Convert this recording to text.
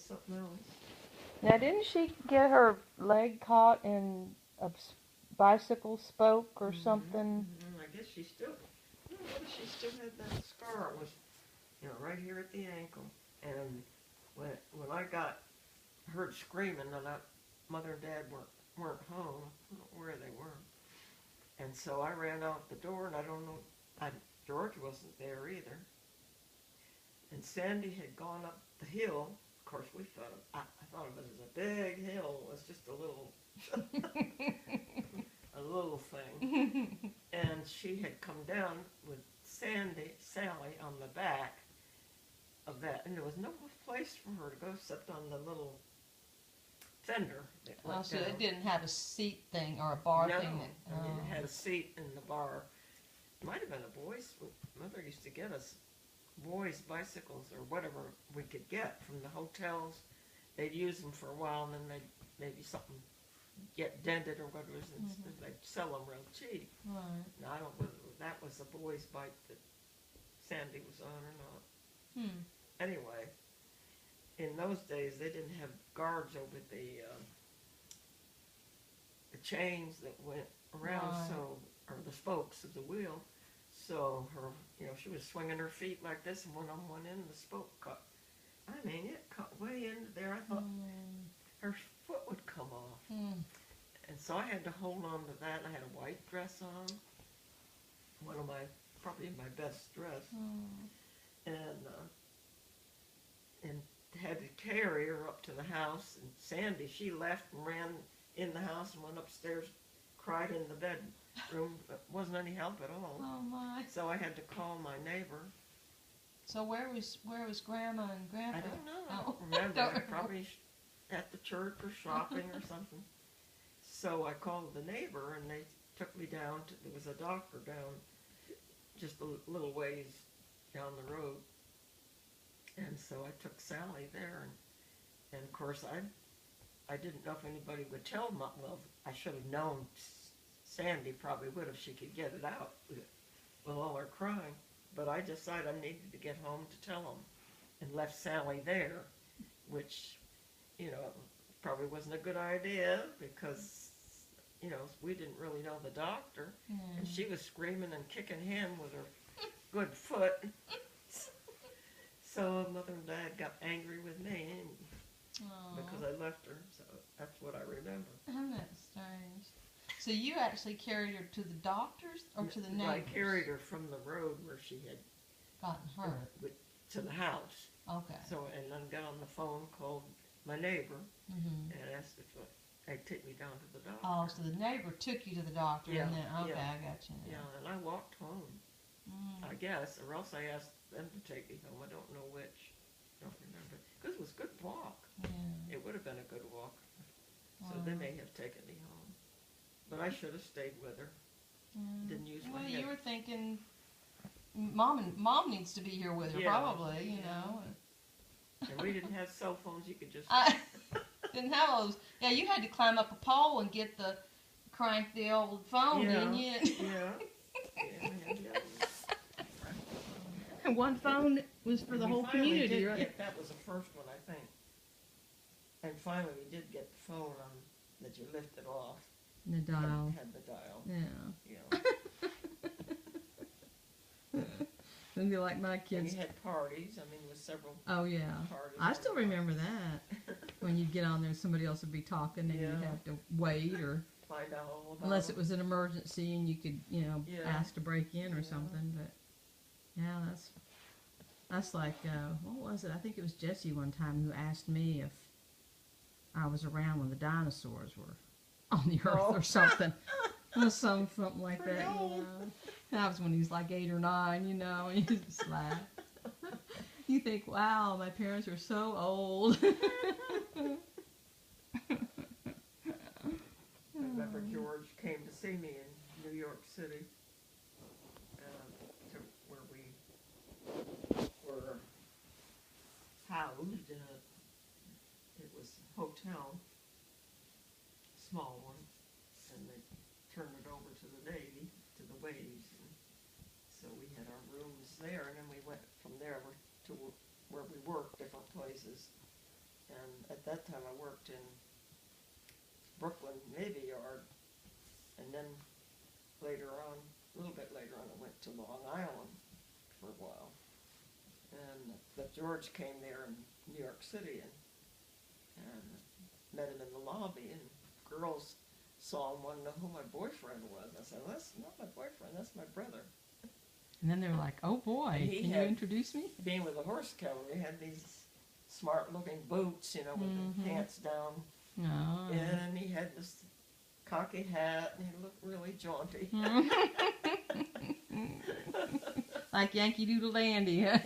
something else. Now, didn't she get her leg caught in a bicycle spoke or something? I guess she still. I don't know whether she still had that scar. It was, right here at the ankle. And when I got heard screaming that mother and dad weren't home, I don't know where they were. And so I ran out the door, and I don't know. George wasn't there either. And Sandy had gone up the hill. Of course, I thought of it as a big hill. It was just a little, a little thing. And she had come down with Sally on the back of that, and there was no place for her to go except on the little fender that went Oh, so down. it didn't have a seat thing or a bar thing? No, it had a seat in the bar. It might have been a boys. Mother used to get us boys' bicycles or whatever we could get from the hotels. They'd use them for a while, and then maybe something get dented or whatever, and they'd sell them real cheap. Right. Now, I don't know whether that was a boy's bike that Sandy was on or not. Anyway, in those days, they didn't have guards over the chains that went around, Right. or the spokes of the wheel. So she was swinging her feet like this, and one of them went in, the spoke cut. I mean, it cut way into there. I thought her foot would come off. And so I had to hold on to that. I had a white dress on, probably my best dress, and had to carry her up to the house. And Sandy, she left and ran in the house and went upstairs, cried in the bedroom. It wasn't any help at all. Oh my! So I had to call my neighbor. So where was Grandma and Grandpa? I don't know. I Oh. don't remember. Probably at the church or shopping or something. So I called the neighbor, and they took me down to. There was a doctor down, just a little ways down the road. And so I took Sally there, and of course I didn't know if anybody would tell Mom. Well, I should have known. Sandy probably would if she could get it out with all her crying. But I decided I needed to get home to tell them, and left Sally there, which, probably wasn't a good idea because, we didn't really know the doctor, and she was screaming and kicking him with her good foot. So Mother and Dad got angry with me because I left her. So that's what I remember. Isn't that strange? So you actually carried her to the doctors or to the neighbors? I carried her from the road where she had gotten hurt to the house. Okay. So, and then got on the phone, called my neighbor, and asked if they'd take me down to the doctor. Oh, so the neighbor took you to the doctor, and then I got you. Yeah, and I walked home, I guess, or else I asked them to take me home. I don't know which. I don't remember. Because it was a good walk. Yeah. It would have been a good walk. So they may have taken me home. But I should have stayed with her. Didn't use my head. Well, you were thinking, Mom needs to be here with her, probably, you know. And we didn't have cell phones. You could just... Didn't have those. Yeah, you had to climb up a pole and crank the old phone, didn't you? And one phone was for the whole community, right? That was the first one, I think. And finally, we did get the phone that you lifted off. The dial. Had the dial. Yeah. It'd be like my kids. And you had parties. I mean, there was several. Oh yeah. Parties. I still remember that. When you'd get on there, somebody else would be talking, and you'd have to wait or find out all about. Unless it was an emergency and you could, ask to break in or something. But yeah, that's like what was it? I think it was Jesse one time who asked me if I was around when the dinosaurs were on the earth or something. Something like that, That was when he was like 8 or 9, and you just laugh. You think, wow, my parents are so old. I remember George came to see me in New York City, to where we were housed in it was a hotel, small one, and they turned it over to the Navy, to the Waves. And so we had our rooms there, and then we went from there to where we worked, different places. And at that time I worked in Brooklyn Navy Yard, and then later on, a little bit later on, I went to Long Island for a while. And but George came there in New York City and met him in the lobby, and girls saw him, wanted to know who my boyfriend was. I said, well, that's not my boyfriend, that's my brother. And then they were like, oh boy, can you introduce me? Being with the horse cavalry, had these smart-looking boots, you know, with the pants down. Oh. And he had this cocky hat, and he looked really jaunty. Like Yankee Doodle Dandy, huh?